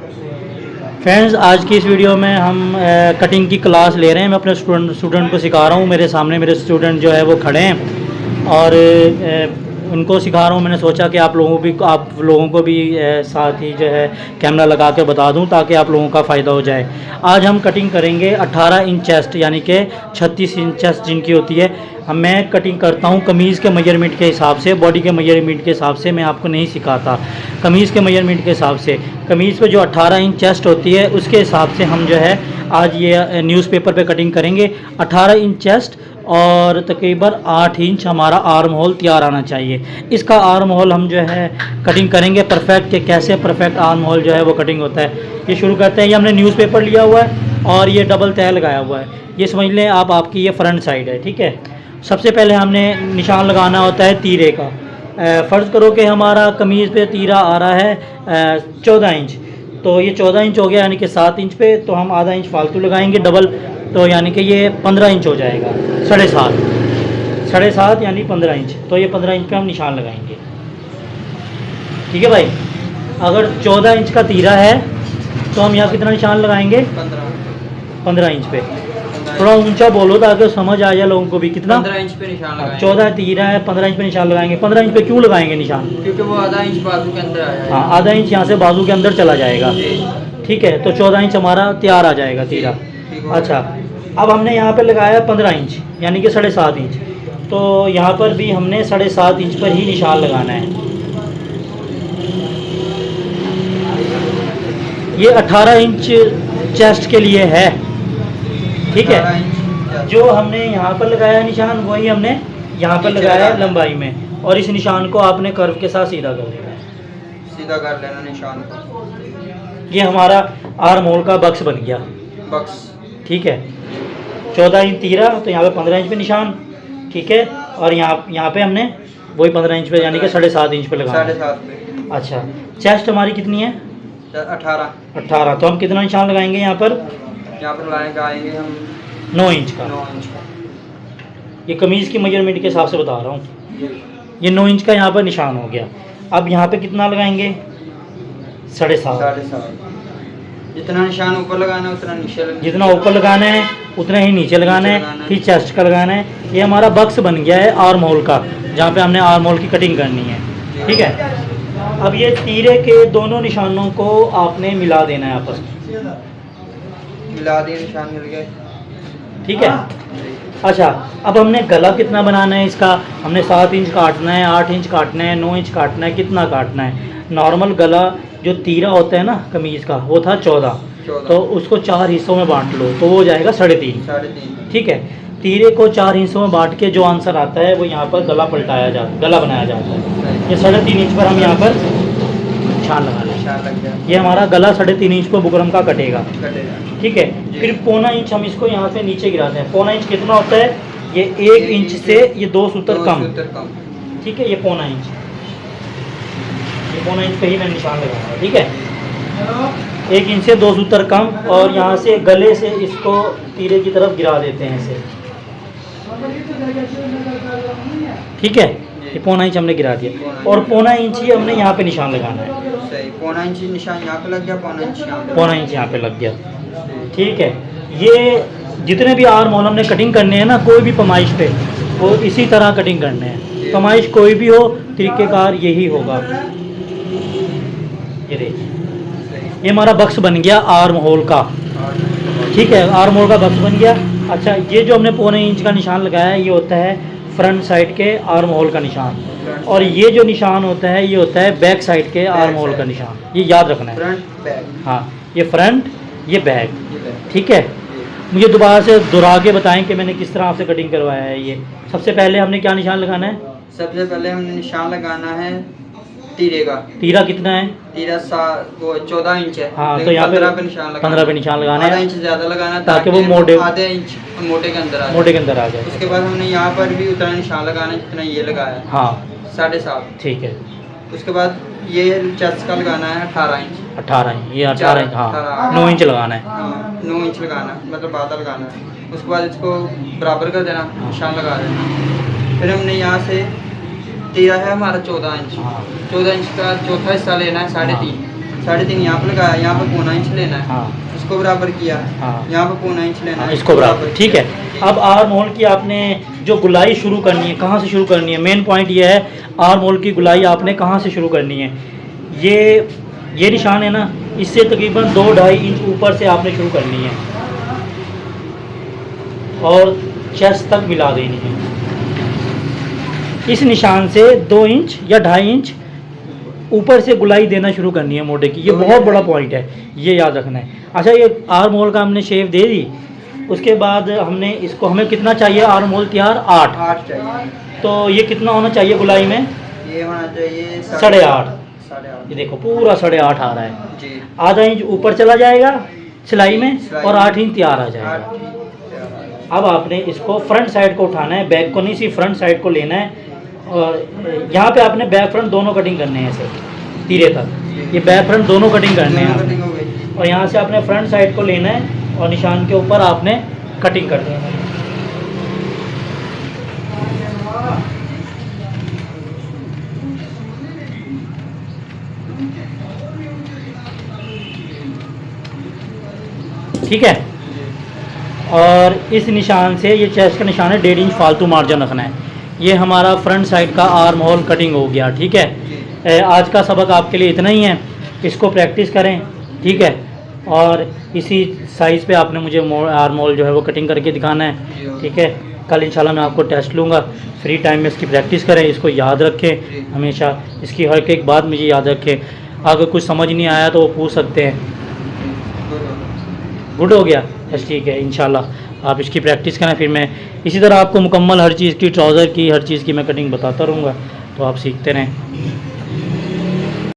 Friends, आज की इस वीडियो में हम कटिंग की क्लास ले रहे हैं। मैं अपने स्टूडेंट को सिखा रहा हूँ। मेरे सामने मेरे स्टूडेंट जो है वो खड़े हैं और उनको सिखा रहा हूँ। मैंने सोचा कि आप लोगों को भी साथ ही जो है कैमरा लगा के बता दूँ ताकि आप लोगों का फ़ायदा हो जाए। आज हम कटिंग करेंगे 18 इंच चेस्ट, यानी कि 36 इंच चेस्ट जिनकी होती है। मैं कटिंग करता हूँ कमीज़ के मेजरमेंट के हिसाब से, बॉडी के मेजरमेंट के हिसाब से। मैं आपको नहीं सिखाता, कमीज़ के मेजरमेंट के हिसाब से। कमीज़ पे जो 18 इंच चेस्ट होती है उसके हिसाब से हम जो है आज ये न्यूज़पेपर पे कटिंग करेंगे। 18 इंच चेस्ट और तकरीबन 8 इंच हमारा आर्म होल तैयार आना चाहिए। इसका आर्म होल हम जो है कटिंग करेंगे परफेक्ट, के कैसे परफेक्ट आर्म होल जो है वो कटिंग होता है। ये शुरू करते हैं। ये हमने न्यूज़पेपर लिया हुआ है और ये डबल तह लगाया हुआ है। ये समझ लें आप, आपकी ये फ्रंट साइड है, ठीक है। सबसे पहले हमने निशान लगाना होता है तीरे का। फ़र्ज़ करो कि हमारा कमीज़ पे तीरा आ रहा है 14 इंच, तो ये 14 इंच हो गया, यानी कि 7 इंच पे तो हम आधा इंच फालतू लगाएंगे डबल, तो यानी कि ये 15 इंच हो जाएगा। 7.5 यानी 15 इंच, तो ये 15 इंच पे हम निशान लगाएंगे, ठीक है भाई। अगर 14 इंच का तीरा है तो हम यहाँ कितना निशान लगाएंगे? 15 इंच पे। थोड़ा ऊंचा बोलो ताकि समझ आ जाए लोगों को भी। कितना? 15 इंच पे निशान लगाएंगे। 14 तीरा है, 15 इंच पे निशान लगाएंगे। 15 इंच पे क्यों लगाएंगे निशान? क्योंकि वो आधा इंच बाजू के अंदर आया है। हाँ, आधा इंच यहाँ से बाजू के अंदर चला जाएगा, ठीक है। तो 14 इंच हमारा तैयार आ जाएगा तीरा। अच्छा, अब हमने यहाँ पे लगाया 15 इंच यानी कि 7.5 इंच, तो यहाँ पर भी हमने 7.5 इंच पर ही निशान लगाना है। ये 18 इंच चेस्ट के लिए है, ठीक है। जो हमने यहाँ पर लगाया निशान वही हमने यहाँ पर लगाया है लंबाई में, और इस निशान को आपने कर्व के साथ सीधा कर लेना है। सीधा कर लेना निशान को। ये हमारा आर्म होल का बक्स बन गया, बक्स, ठीक है। 14 इंच तीरा, तो यहाँ पे 15 इंच पे निशान, ठीक है। और यहाँ पे हमने वही 15 इंच पे यानी कि 7.5 इंच पे लगाना है। 7.5 पे। अच्छा, चेस्ट हमारी कितनी है? 18। तो हम कितना निशान लगाएंगे यहाँ पर? यहाँ पर लगाएंगे हम 9 इंच का। 9 इंच का। ये कमीज़ की मेजरमेंट के हिसाब से बता रहा हूँ। ये 9 इंच का यहाँ पर निशान हो गया। अब यहाँ पे कितना लगाएंगे? 7.5। जितना निशान ऊपर लगाना है उतना नीचे लगाना है। जितना ऊपर लगाना है उतना ही नीचे लगाना है, फिर चेस्ट का लगाना है। ये हमारा बक्स बन गया है आर्म होल का, जहाँ पे हमने आर्म होल की कटिंग करनी है, ठीक है। अब ये तीरे के दोनों निशानों को आपने मिला देना है आपस में। मिला दिए, निशान मिल गए, ठीक है। अच्छा, अब हमने गला कितना बनाना है इसका? हमने 7 इंच काटना है, 8 इंच काटना है, 9 इंच काटना है, कितना काटना है? नॉर्मल गला जो तीरा होता है ना कमीज़ का, वो था 14, तो उसको 4 हिस्सों में बांट लो तो वो हो जाएगा 3.5, ठीक है। तीरे को 4 हिस्सों में बांट के जो आंसर आता है वो यहाँ पर गला बनाया जाता है। ये 3.5 इंच पर हम यहाँ पर निशान लगा लें। ये हमारा गला 3.5 इंच पर बुकरम का कटेगा, ठीक है। फिर 1.25 इंच हम इसको यहाँ से नीचे गिराते हैं। 1.25 इंच कितना होता है? ये 1 इंच से ये 2 सूत्र कम, ठीक है। ये 1.25 इंच, ये 1.25 इंच पे ही मैं निशान लगाऊंगा, ठीक है। 1 इंच से 2 सूत्र कम, और यहाँ से गले से इसको तीरे की तरफ गिरा देते हैं ऐसे, ठीक है। ये 1.25 इंच हमने गिरा दिया, और 1.25 इंच ही हमने यहाँ पे निशान लगाना है। 1.25 इंच निशान यहाँ पे लग गया, 1.25 इंच यहाँ पे लग गया, ठीक है। ये जितने भी आर्म होल हमने कटिंग करने हैं ना, कोई भी पैमाइश पे, वो इसी तरह कटिंग करने हैं। पैमाइश कोई भी हो, तरीक़ेकार यही होगा। ये देखिए, ये हमारा बक्स बन गया आर्म होल का, ठीक है। आर्म होल का बक्स बन गया। अच्छा, ये जो हमने 1.25 इंच का निशान लगाया है ये होता है फ्रंट साइड के आर्म होल का निशान, और ये जो निशान होता है ये होता है बैक साइड के आर्म होल का निशान। ये याद रखना है। हाँ, ये फ्रंट, ये बैक, ठीक है। मुझे दोबारा से दोहरा के बताएं कि मैंने किस तरह आपसे कटिंग करवाया है। ये सबसे पहले हमने क्या निशान लगाना है? सबसे पहले हमने निशान लगाना है तीरे का। तीरा कितना है? तीरा वो 14 इंच है। हाँ, तो यहाँ पे 15 पे निशान लगाना है। आधा इंच ज़्यादा लगाना है ताकि वो आधे इंच मोटे के अंदर आ जाए। उसके बाद हमने यहाँ पर भी उतना निशान लगाना है जितना ये लगाया है। हाँ, 7.5, ठीक है। उसके बाद ये चेस्ट का लगाना है 18 इंच। 18 इंच, ये 18 इंच, हाँ 9 इंच लगाना है। 9 इंच लगाना है, मतलब आधा लगाना है। उसके बाद इसको बराबर कर देना, निशान लगा देना। फिर हमने यहाँ से तीरा है हमारा 14 इंच। 14 इंच का चौथा हिस्सा लेना है 3.5। 3.5 यहाँ पे लगाया, यहाँ पे 1.25 इंच लेना है, हाँ इसको बराबर किया, हाँ यहाँ पे 1.25 इंच लेना हाँ, है, इसको बराबर, ठीक है। अब आर्म होल की आपने जो गुलाई शुरू करनी है, कहाँ से शुरू करनी है, मेन पॉइंट ये है आर्म होल की गुलाई आपने कहाँ से शुरू करनी है। ये निशान है ना, इससे तकरीबन 2-2.5 इंच ऊपर से आपने शुरू करनी है और चेस्ट तक मिला देनी है। इस निशान से 2 इंच या 2.5 इंच ऊपर से गुलाई देना शुरू करनी है मोटे की। ये बहुत बड़ा पॉइंट है, ये याद रखना है। अच्छा, ये आर्म होल का हमने शेप दे दी, उसके बाद हमने इसको, हमें कितना चाहिए आर्म होल तैयार, 8 चाहिए। तो ये कितना होना चाहिए गुलाई में, ये होना चाहिए 8.5। ये देखो पूरा 8.5 आ रहा है जी। आधा इंच ऊपर चला जाएगा सिलाई में और 8 इंच तैयार आ जाएगा। अब आपने इसको फ्रंट साइड को उठाना है, बैक को नहीं, सिर्फ फ्रंट साइड को लेना है। और यहाँ पे आपने बैक फ्रंट दोनों कटिंग करने हैं ऐसे तीरे तक, ये बैक फ्रंट दोनों कटिंग करने हैं। और यहाँ से आपने फ्रंट साइड को लेना है और निशान के ऊपर आपने कटिंग कर देना है। ठीक है। और इस निशान से, ये चेस्ट का निशान है, 1.5 इंच फालतू मार्जिन रखना है। ये हमारा फ्रंट साइड का आर्म होल कटिंग हो गया, ठीक है। आज का सबक आपके लिए इतना ही है, इसको प्रैक्टिस करें, ठीक है। और इसी साइज़ पे आपने मुझे आर्म होल जो है वो कटिंग करके दिखाना है, ठीक है। कल इंशाल्लाह मैं आपको टेस्ट लूँगा, फ्री टाइम में इसकी प्रैक्टिस करें, इसको याद रखें हमेशा, इसकी हर एक बात मुझे याद रखें। अगर कुछ समझ नहीं आया तो वो पूछ सकते हैं। गुड हो गया, बस ठीक है। इंशाल्लाह आप इसकी प्रैक्टिस करें, फिर मैं इसी तरह आपको मुकम्मल हर चीज़ की, ट्राउज़र की, हर चीज़ की मैं कटिंग बताता रहूँगा, तो आप सीखते रहें।